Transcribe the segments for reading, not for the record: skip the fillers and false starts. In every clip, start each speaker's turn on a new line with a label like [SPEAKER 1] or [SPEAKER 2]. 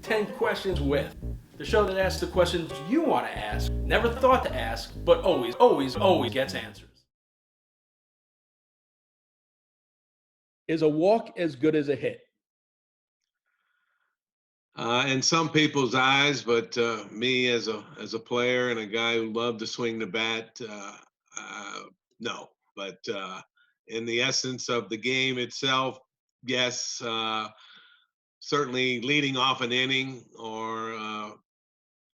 [SPEAKER 1] 10 Questions With, the show that asks the questions you want to ask, never thought to ask, but always gets answers. Is a walk as good as a hit?
[SPEAKER 2] In some people's eyes, but me as a player and a guy who loved to swing the bat, no. But in the essence of the game itself, yes. Certainly, leading off an inning, or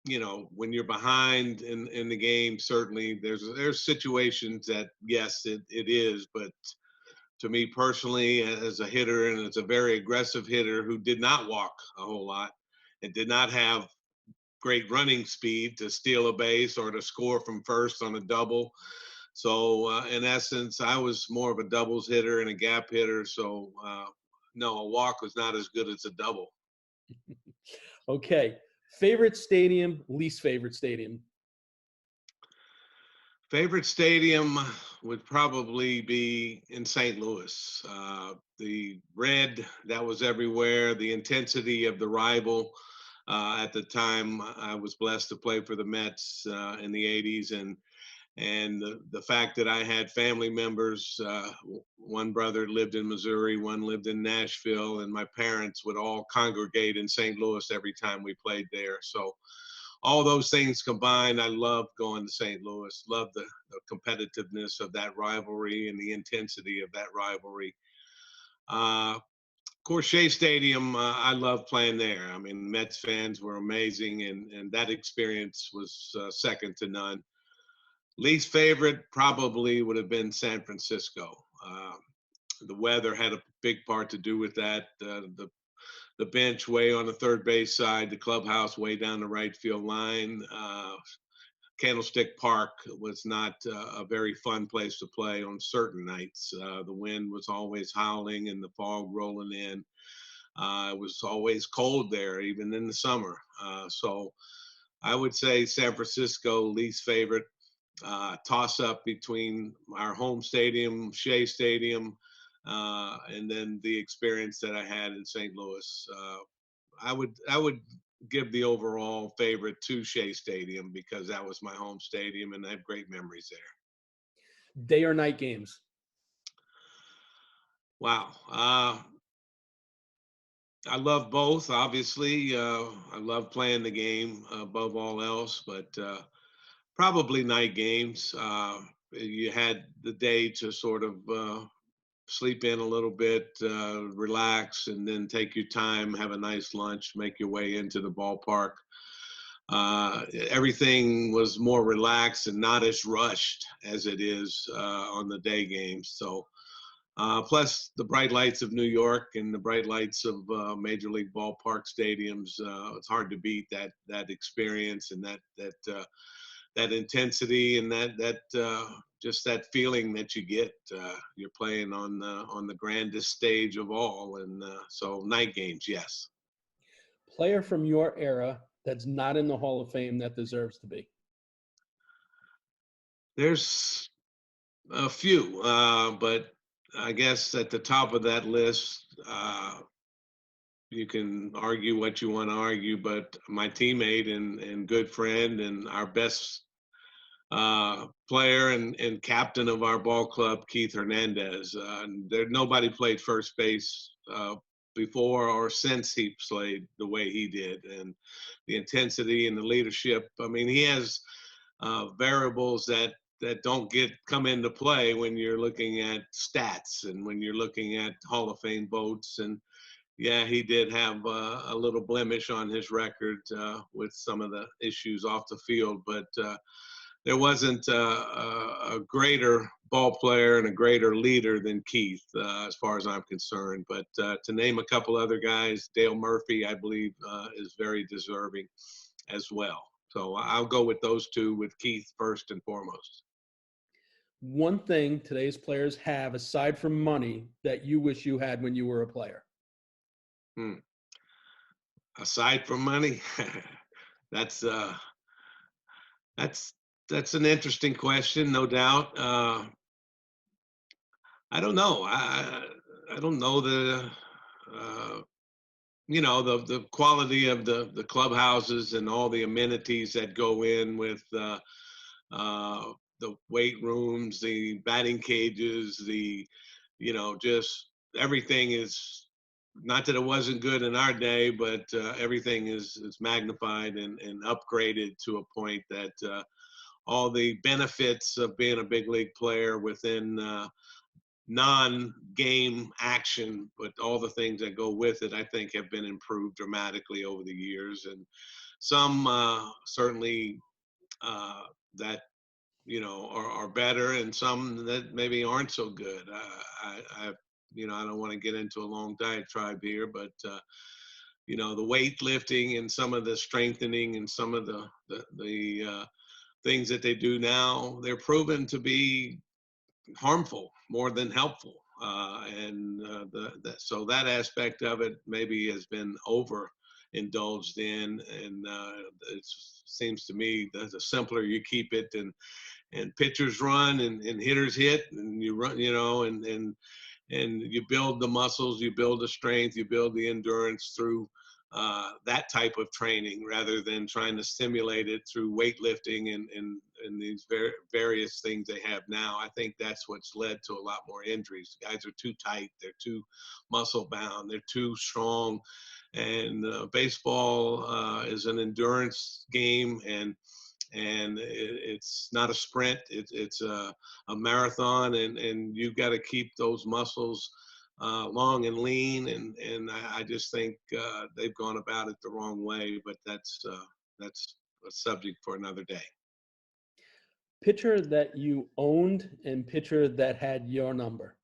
[SPEAKER 2] when you're behind in the game, certainly there's situations that yes, it is. But to me personally, as a hitter and as a very aggressive hitter who did not walk a whole lot and did not have great running speed to steal a base or to score from first on a double. So in essence, I was more of a doubles hitter and a gap hitter. So no, a walk was not as good as a double.
[SPEAKER 1] Okay. Favorite stadium, least favorite stadium?
[SPEAKER 2] Favorite stadium would probably be in St. Louis. The red that was everywhere, the intensity of the rival. At the time, I was blessed to play for the Mets in the '80s, and the fact that I had family members. One brother lived in Missouri, one lived in Nashville, and my parents would all congregate in St. Louis every time we played there. So all those things combined, I loved going to St. Louis, loved the competitiveness of that rivalry and the intensity of that rivalry. Of course, Shea Stadium, I love playing there. I mean, Mets fans were amazing, and that experience was second to none. Least favorite probably would have been San Francisco. The weather had a big part to do with that. The bench way on the third base side, the clubhouse way down the right field line. Candlestick Park was not a very fun place to play on certain nights. The wind was always howling and the fog rolling in. It was always cold there, even in the summer. So I would say San Francisco, least favorite. Toss up between our home stadium, Shea Stadium, and then the experience that I had in St. Louis. I would give the overall favorite to Shea Stadium because that was my home stadium and I have great memories there.
[SPEAKER 1] Day or night games?
[SPEAKER 2] Wow. I love both, obviously. I love playing the game above all else, but probably night games. You had the day to sort of sleep in a little bit, relax, and then take your time, have a nice lunch, make your way into the ballpark. Everything was more relaxed and not as rushed as it is on the day games. So, plus the bright lights of New York and the bright lights of Major League ballpark stadiums. It's hard to beat that experience and that intensity and that just that feeling that you get. You're playing on the grandest stage of all, and so night games, yes.
[SPEAKER 1] Player from your era that's not in the Hall of Fame that deserves to be?
[SPEAKER 2] There's a few, but I guess at the top of that list, you can argue what you want to argue, but my teammate and good friend and our best player and captain of our ball club, Keith Hernandez. Nobody played first base before or since he played the way he did, and the intensity and the leadership. I mean, he has variables that don't come into play when you're looking at stats and when you're looking at Hall of Fame votes. And yeah, he did have a little blemish on his record with some of the issues off the field, but there wasn't a greater ball player and a greater leader than Keith, as far as I'm concerned. But to name a couple other guys, Dale Murphy, I believe, is very deserving as well. So I'll go with those two, with Keith first and foremost.
[SPEAKER 1] One thing today's players have aside from money that you wish you had when you were a player?
[SPEAKER 2] Aside from money, that's an interesting question, no doubt. I don't know. I don't know the quality of the clubhouses and all the amenities that go in with the weight rooms, the batting cages, just everything is, not that it wasn't good in our day, but everything is magnified and upgraded to a point that all the benefits of being a big league player within non-game action, but all the things that go with it, I think have been improved dramatically over the years. And some certainly that are better, and some that maybe aren't so good. I don't want to get into a long diatribe here, but the weightlifting and some of the strengthening and some of the things that they do now, they're proven to be harmful more than helpful. So that aspect of it maybe has been overindulged in, and it seems to me that the simpler you keep it, and pitchers run and hitters hit, and you run, and you build the muscles, you build the strength, you build the endurance through that type of training, rather than trying to stimulate it through weightlifting and these various things they have now. I think that's what's led to a lot more injuries. Guys are too tight, they're too muscle bound, they're too strong. And baseball is an endurance game, and it's not a sprint. It's a marathon, and you've got to keep those muscles long and lean. And I just think they've gone about it the wrong way. But that's a subject for another day.
[SPEAKER 1] Pitcher that you owned and pitcher that had your number?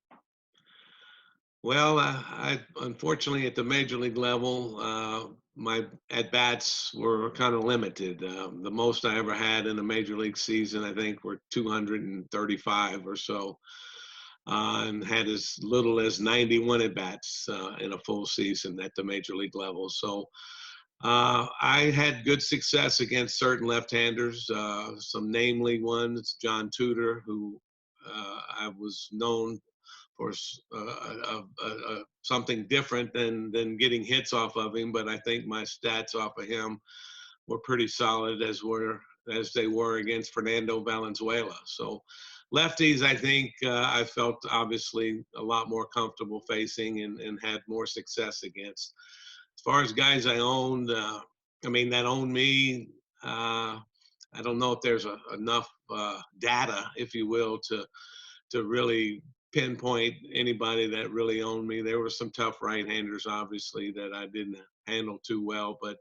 [SPEAKER 2] Well, I unfortunately at the major league level, my at-bats were kind of limited. The most I ever had in a major league season, I think, were 235 or so, and had as little as 91 at-bats in a full season at the major league level. So I had good success against certain left-handers, some namely ones, John Tudor, who I was known for something different than getting hits off of him, but I think my stats off of him were pretty solid as they were against Fernando Valenzuela. So lefties, I think I felt obviously a lot more comfortable facing and had more success against. As far as guys I owned, that owned me, I don't know if there's enough data, if you will, to really pinpoint anybody that really owned me. There were some tough right-handers, obviously, that I didn't handle too well, but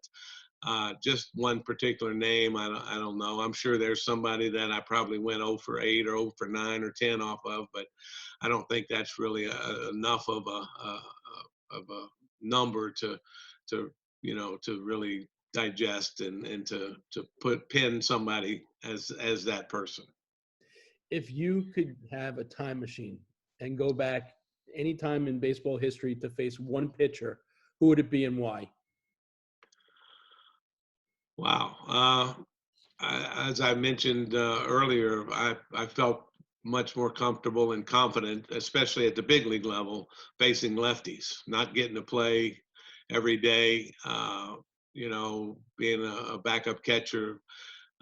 [SPEAKER 2] just one particular name, I don't know. I'm sure there's somebody that I probably went 0 for 8 or 0 for 9 or 10 off of, but I don't think that's really enough of a number to really digest and to pin somebody as that person.
[SPEAKER 1] If you could have a time machine and go back any time in baseball history to face one pitcher, who would it be and why?
[SPEAKER 2] Wow. As I mentioned earlier, I felt much more comfortable and confident, especially at the big league level, facing lefties, not getting to play every day, being a backup catcher.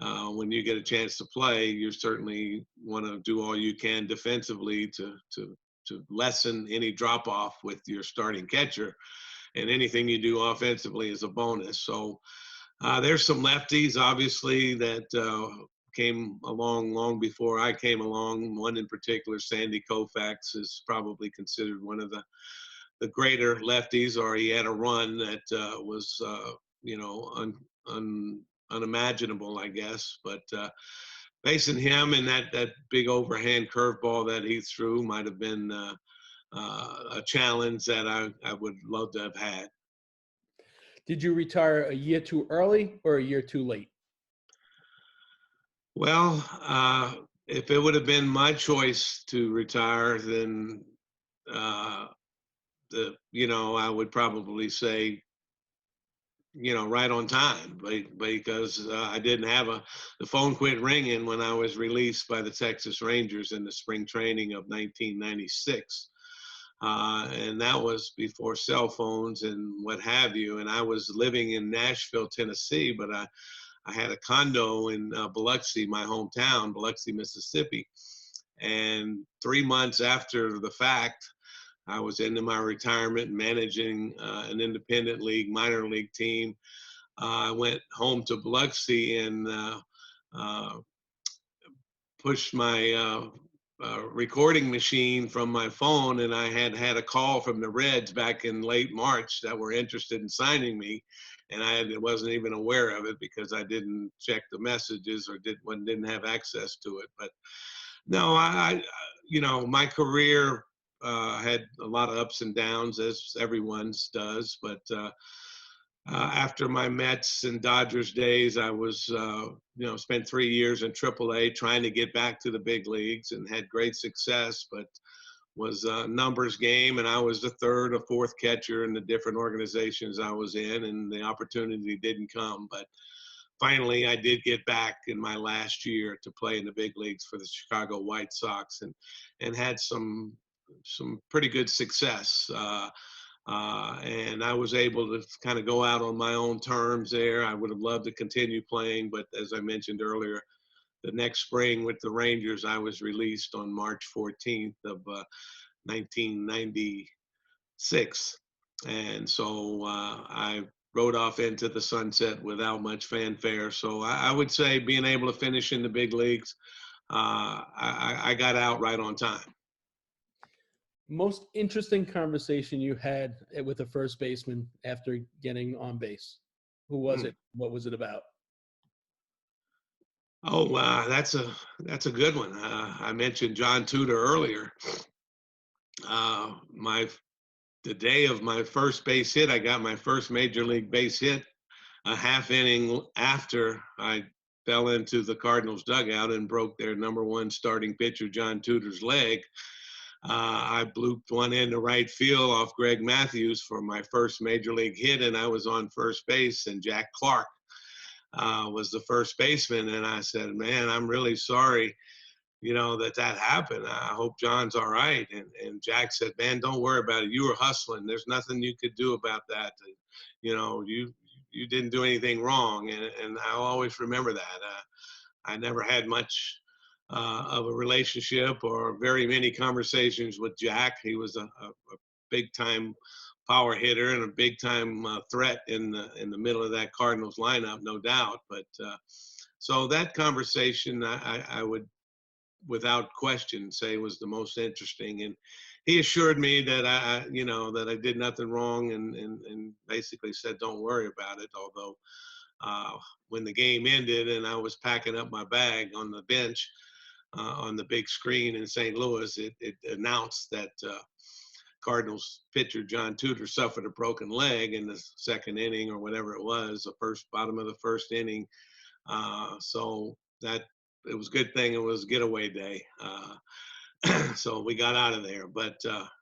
[SPEAKER 2] When you get a chance to play, you certainly want to do all you can defensively to lessen any drop off with your starting catcher, and anything you do offensively is a bonus. So there's some lefties, obviously, that came along long before I came along. One in particular, Sandy Koufax, is probably considered one of the greater lefties, or he had a run that was unimaginable, I guess. But facing him and that big overhand curveball that he threw might have been a challenge that I would love to have had.
[SPEAKER 1] Did you retire a year too early or a year too late?
[SPEAKER 2] Well, if it would have been my choice to retire, then I would probably say, right on time, because I didn't have the phone quit ringing when I was released by the Texas Rangers in the spring training of 1996. and that was before cell phones and what have you. And I was living in Nashville, Tennessee, but I had a condo in Biloxi, my hometown, Biloxi, Mississippi. And 3 months after the fact, I was into my retirement, managing an independent league, minor league team. I went home to Biloxi and uh, pushed my recording machine from my phone, and I had a call from the Reds back in late March that were interested in signing me, and wasn't even aware of it because I didn't check the messages or didn't have access to it. But no, my career had a lot of ups and downs, as everyone's does, but after my Mets and Dodgers days, I was, spent 3 years in AAA trying to get back to the big leagues and had great success, but was a numbers game, and I was the third or fourth catcher in the different organizations I was in, and the opportunity didn't come. But finally, I did get back in my last year to play in the big leagues for the Chicago White Sox, and had some pretty good success. And I was able to kind of go out on my own terms there. I would have loved to continue playing, but as I mentioned earlier, the next spring with the Rangers, I was released on March 14th of 1996. And so I rode off into the sunset without much fanfare. So I would say being able to finish in the big leagues, I got out right on time.
[SPEAKER 1] Most interesting conversation you had with a first baseman after getting on base? Who was it? What was it about?
[SPEAKER 2] Oh, that's a good one. I mentioned John Tudor earlier. My The day of my first base hit, I got my first major league base hit a half inning after I fell into the Cardinals dugout and broke their number one starting pitcher John Tudor's leg. I blooped one into right field off Greg Matthews for my first major league hit, and I was on first base, and Jack Clark was the first baseman. And I said, man, I'm really sorry, that happened. I hope John's all right. And Jack said, man, don't worry about it. You were hustling. There's nothing you could do about that. You didn't do anything wrong. And I'll always remember that. I never had much of a relationship or very many conversations with Jack. He was a big time power hitter and a big time threat in the middle of that Cardinals lineup, no doubt. But so that conversation, I would, without question, say was the most interesting. And he assured me that that I did nothing wrong, and basically said, don't worry about it. Although when the game ended and I was packing up my bag on the bench on the big screen in St. Louis, it announced that Cardinals pitcher John Tudor suffered a broken leg in the second inning or whatever it was, the bottom of the first inning. So that it was a good thing it was getaway day. So we got out of there. But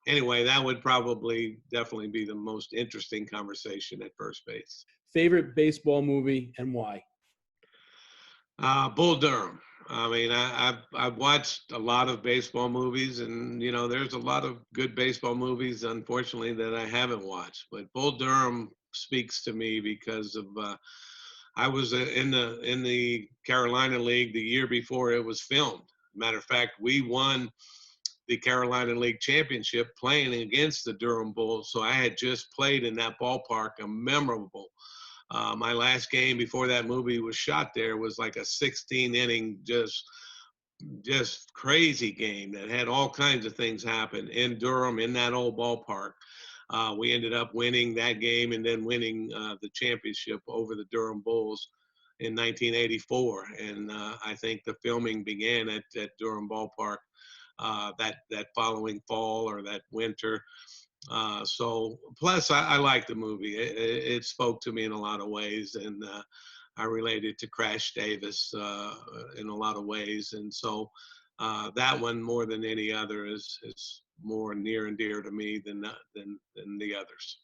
[SPEAKER 2] anyway, that would definitely be the most interesting conversation at first base.
[SPEAKER 1] Favorite baseball movie and why?
[SPEAKER 2] Bull Durham. I mean, I've watched a lot of baseball movies, and there's a lot of good baseball movies, unfortunately, that I haven't watched. But Bull Durham speaks to me because of I was in the Carolina League the year before it was filmed. Matter of fact, we won the Carolina League championship playing against the Durham Bulls. So I had just played in that ballpark, a memorable. My last game before that movie was shot there was like a 16 inning, just crazy game that had all kinds of things happen in Durham in that old ballpark. We ended up winning that game and then winning the championship over the Durham Bulls in 1984. And I think the filming began at Durham Ballpark that following fall or that winter. So plus I like the movie. It spoke to me in a lot of ways, and I related to Crash Davis in a lot of ways. And so that one more than any other is more near and dear to me than the others.